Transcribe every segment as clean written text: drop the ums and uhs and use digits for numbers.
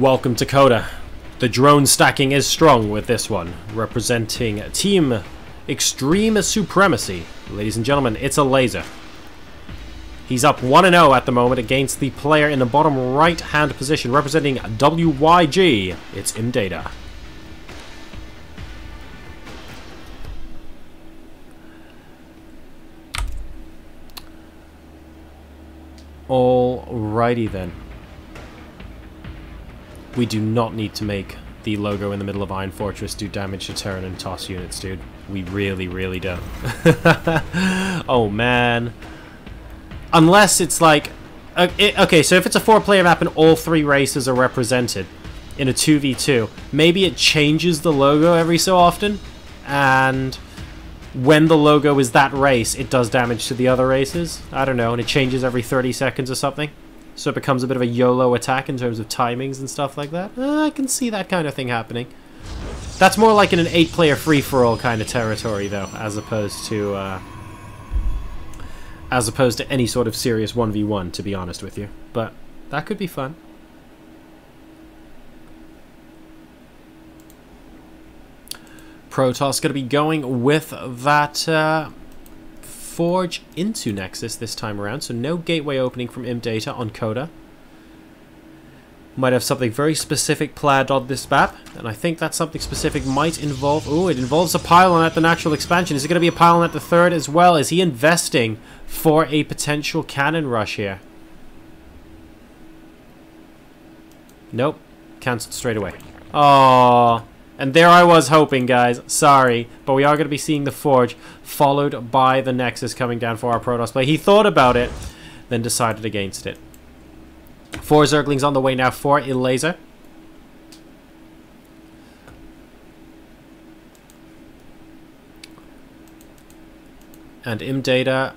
Welcome to Coda. The drone stacking is strong with this one, representing Team Extreme Supremacy. Ladies and gentlemen, it's Elazer. He's up 1-0 at the moment against the player in the bottom right-hand position, representing WYG. It's imData. Alrighty then. We do not need to make the logo in the middle of Iron Fortress do damage to turret and toss units, dude. We really, really don't. Oh, man. Unless it's like... okay, so if it's a 4-player map and all 3 races are represented in a 2v2, maybe it changes the logo every so often, and when the logo is that race, it does damage to the other races. I don't know, and it changes every 30 seconds or something. So it becomes a bit of a YOLO attack in terms of timings and stuff like that. I can see that kind of thing happening. That's more like in an 8-player free-for-all kind of territory, though, as opposed to any sort of serious 1v1, to be honest with you. But that could be fun. Protoss going to be going with that Forge into Nexus this time around, so no gateway opening from imData on Coda. Might have something very specific planned on this map, and I think that something specific might involve... Oh, it involves a pylon at the natural expansion. Is it going to be a pylon at the third as well? Is he investing for a potential cannon rush here? Nope. Cancelled straight away. Oh, and there I was hoping, guys. Sorry, but we are going to be seeing the Forge, followed by the Nexus coming down for our Protoss play. He thought about it, then decided against it. 4 Zerglings on the way now for Elazer. And imData,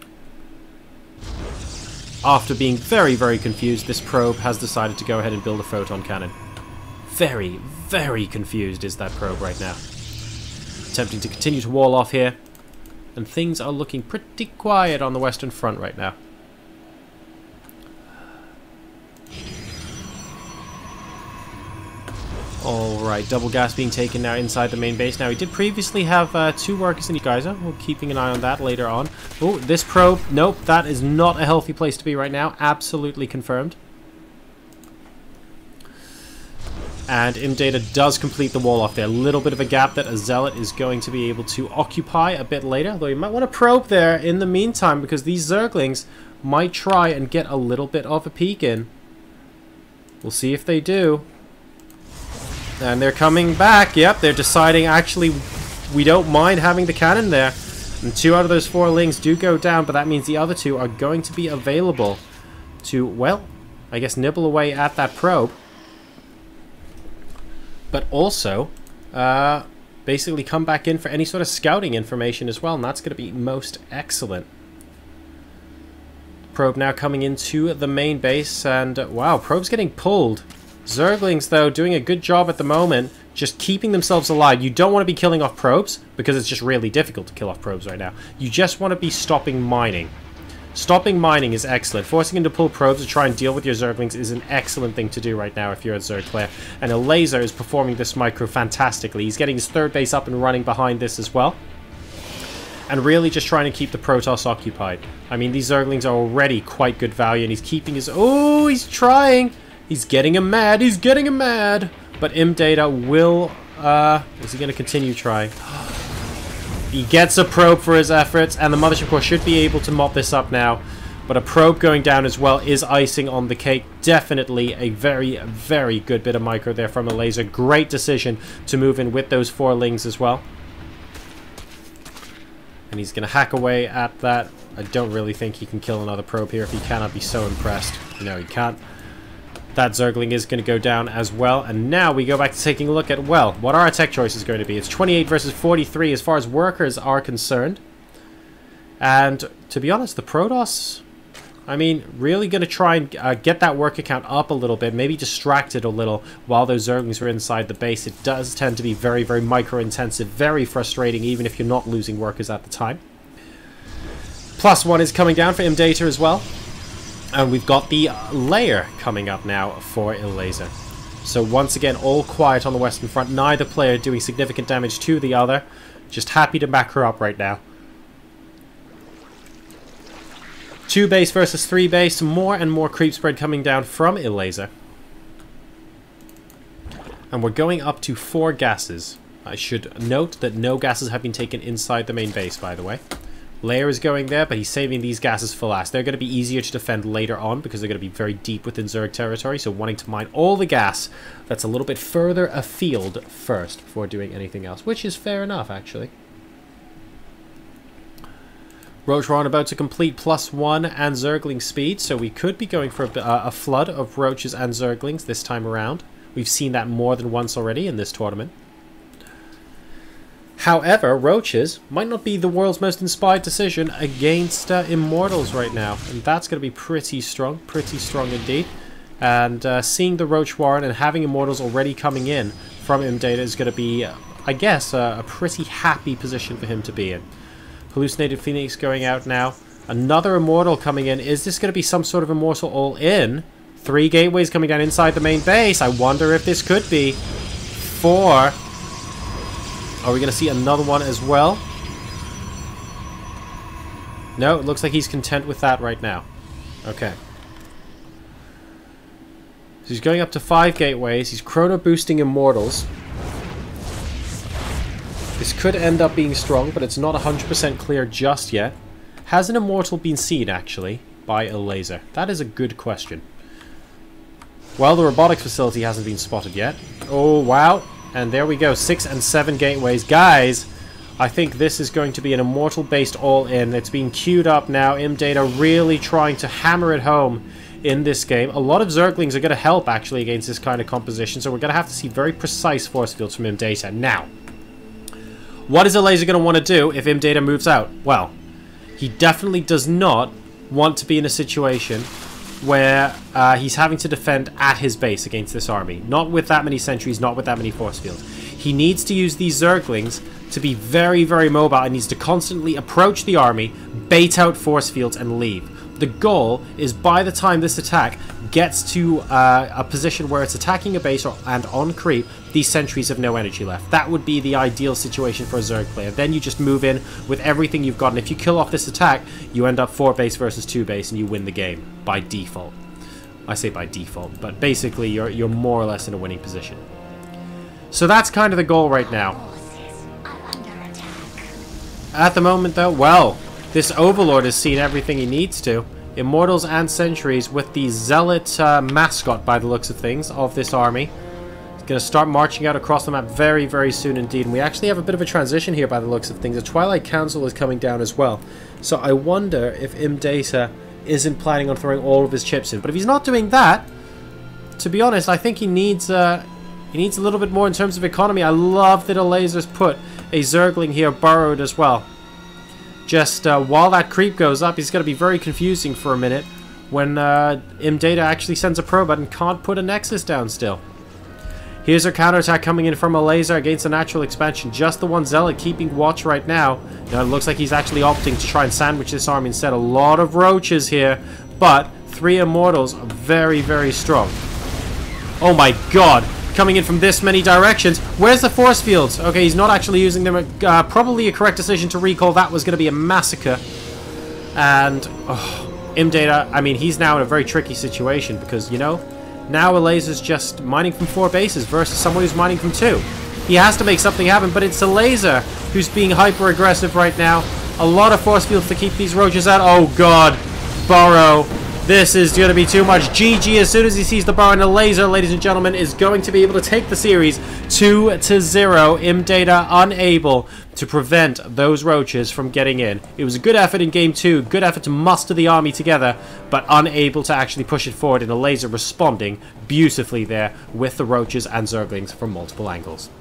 after being very, very confused, this probe has decided to go ahead and build a photon cannon. Very, very confused is that probe right now. Attempting to continue to wall off here. And things are looking pretty quiet on the Western Front right now. Alright, double gas being taken now inside the main base. Now, we did previously have 2 workers in the geyser. We're keeping an eye on that later on. Oh, this probe. Nope, that is not a healthy place to be right now. Absolutely confirmed. And imData does complete the wall off there. A little bit of a gap that a Zealot is going to be able to occupy a bit later. Though you might want to probe there in the meantime, because these Zerglings might try and get a little bit of a peek in. We'll see if they do. And they're coming back. Yep, they're deciding, actually, we don't mind having the cannon there. And 2 out of those 4 lings do go down, but that means the other 2 are going to be available to, well, I guess nibble away at that probe. But also, basically come back in for any sort of scouting information as well, and that's going to be most excellent. Probe now coming into the main base, and wow, probe's getting pulled. Zerglings, though, doing a good job at the moment, just keeping themselves alive. You don't want to be killing off probes, because it's just really difficult to kill off probes right now. You just want to be stopping mining. Stopping mining is excellent. Forcing him to pull probes to try and deal with your Zerglings is an excellent thing to do right now if you're a Zerg player. And Elazer is performing this micro fantastically. He's getting his 3rd base up and running behind this as well. And really just trying to keep the Protoss occupied. I mean, these Zerglings are already quite good value, and he's keeping his... Oh, he's trying! He's getting him mad! He's getting him mad! But imData will... is he going to continue trying? He gets a probe for his efforts, and the Mothership Core should be able to mop this up now. But a probe going down as well is icing on the cake. Definitely a very, very good bit of micro there from Elazer. Great decision to move in with those 4 lings as well. And he's going to hack away at that. I don't really think he can kill another probe here if he cannot be so impressed. No, he can't. That Zergling is going to go down as well. And now we go back to taking a look at, well, what are our tech choices going to be? It's 28 versus 43 as far as workers are concerned. And to be honest, the Protoss, I mean, really going to try and get that worker count up a little bit. Maybe distract it a little while those Zerglings are inside the base. It does tend to be very, very micro-intensive. Very frustrating, even if you're not losing workers at the time. +1 is coming down for imData as well. And we've got the layer coming up now for Elazer. So once again, all quiet on the Western Front. Neither player doing significant damage to the other. Just happy to back her up right now. 2 base versus 3 base. More and more creep spread coming down from Elazer. And we're going up to 4 gases. I should note that no gases have been taken inside the main base, by the way. Lair is going there, but he's saving these gases for last. They're going to be easier to defend later on because they're going to be very deep within Zerg territory, so wanting to mine all the gas that's a little bit further afield first before doing anything else, which is fair enough, actually. Roach Warren about to complete +1 and Zergling speed, so we could be going for a flood of Roaches and Zerglings this time around. We've seen that more than once already in this tournament. However, Roaches might not be the world's most inspired decision against Immortals right now. And that's going to be pretty strong indeed. And seeing the Roach Warren and having Immortals already coming in from imData is going to be, I guess, a pretty happy position for him to be in. Hallucinated Phoenix going out now. Another Immortal coming in. Is this going to be some sort of Immortal all-in? 3 gateways coming down inside the main base. I wonder if this could be 4. Are we going to see another one as well? No, it looks like he's content with that right now. Okay. So he's going up to 5 gateways. He's chrono boosting Immortals. This could end up being strong, but it's not 100% clear just yet. Has an Immortal been seen, actually, by Elazer? That is a good question. Well, the robotics facility hasn't been spotted yet. Oh, wow. And there we go, 6 and 7 gateways. Guys, I think this is going to be an Immortal-based all-in. It's being queued up now. imData really trying to hammer it home in this game. A lot of Zerglings are going to help, actually, against this kind of composition. So we're going to have to see very precise force fields from imData. Now, what is Elazer going to want to do if imData moves out? Well, he definitely does not want to be in a situation where he's having to defend at his base against this army. Not with that many sentries, not with that many force fields. He needs to use these Zerglings to be very, very mobile and needs to constantly approach the army, bait out force fields, and leave. The goal is by the time this attack gets to a position where it's attacking a base and on creep, these sentries have no energy left. That would be the ideal situation for a Zerg player. Then you just move in with everything you've got, and if you kill off this attack, you end up 4 base versus 2 base, and you win the game by default. I say by default, but basically you're more or less in a winning position. So that's kind of the goal right now. At the moment, though, well, this Overlord has seen everything he needs to. Immortals and Sentries with the Zealot mascot, by the looks of things, of this army. It's going to start marching out across the map very, very soon indeed. And we actually have a bit of a transition here, by the looks of things. The Twilight Council is coming down as well. So I wonder if imData isn't planning on throwing all of his chips in. But if he's not doing that, to be honest, I think he needs a little bit more in terms of economy. I love that Elazer's put a Zergling here burrowed as well. Just while that creep goes up, he's going to be very confusing for a minute when imData actually sends a probe and can't put a Nexus down still. Here's our counterattack coming in from Elazer against a natural expansion. Just the one Zealot keeping watch right now. Now it looks like he's actually opting to try and sandwich this army instead. A lot of Roaches here, but 3 Immortals are very, very strong. Oh my god! Coming in from this many directions. Where's the force fields? Okay, he's not actually using them. Probably a correct decision to recall. That was going to be a massacre. And imData, I mean, he's now in a very tricky situation because, you know, now Elazer's just mining from 4 bases versus someone who's mining from 2. He has to make something happen, but it's Elazer who's being hyper-aggressive right now. A lot of force fields to keep these Roaches out. Oh god, burrow. This is going to be too much. GG as soon as he sees the burrow, and Elazer, ladies and gentlemen, is going to be able to take the series 2-0. imData unable to prevent those Roaches from getting in. It was a good effort in Game 2, good effort to muster the army together, but unable to actually push it forward, and Elazer responding beautifully there with the Roaches and Zerglings from multiple angles.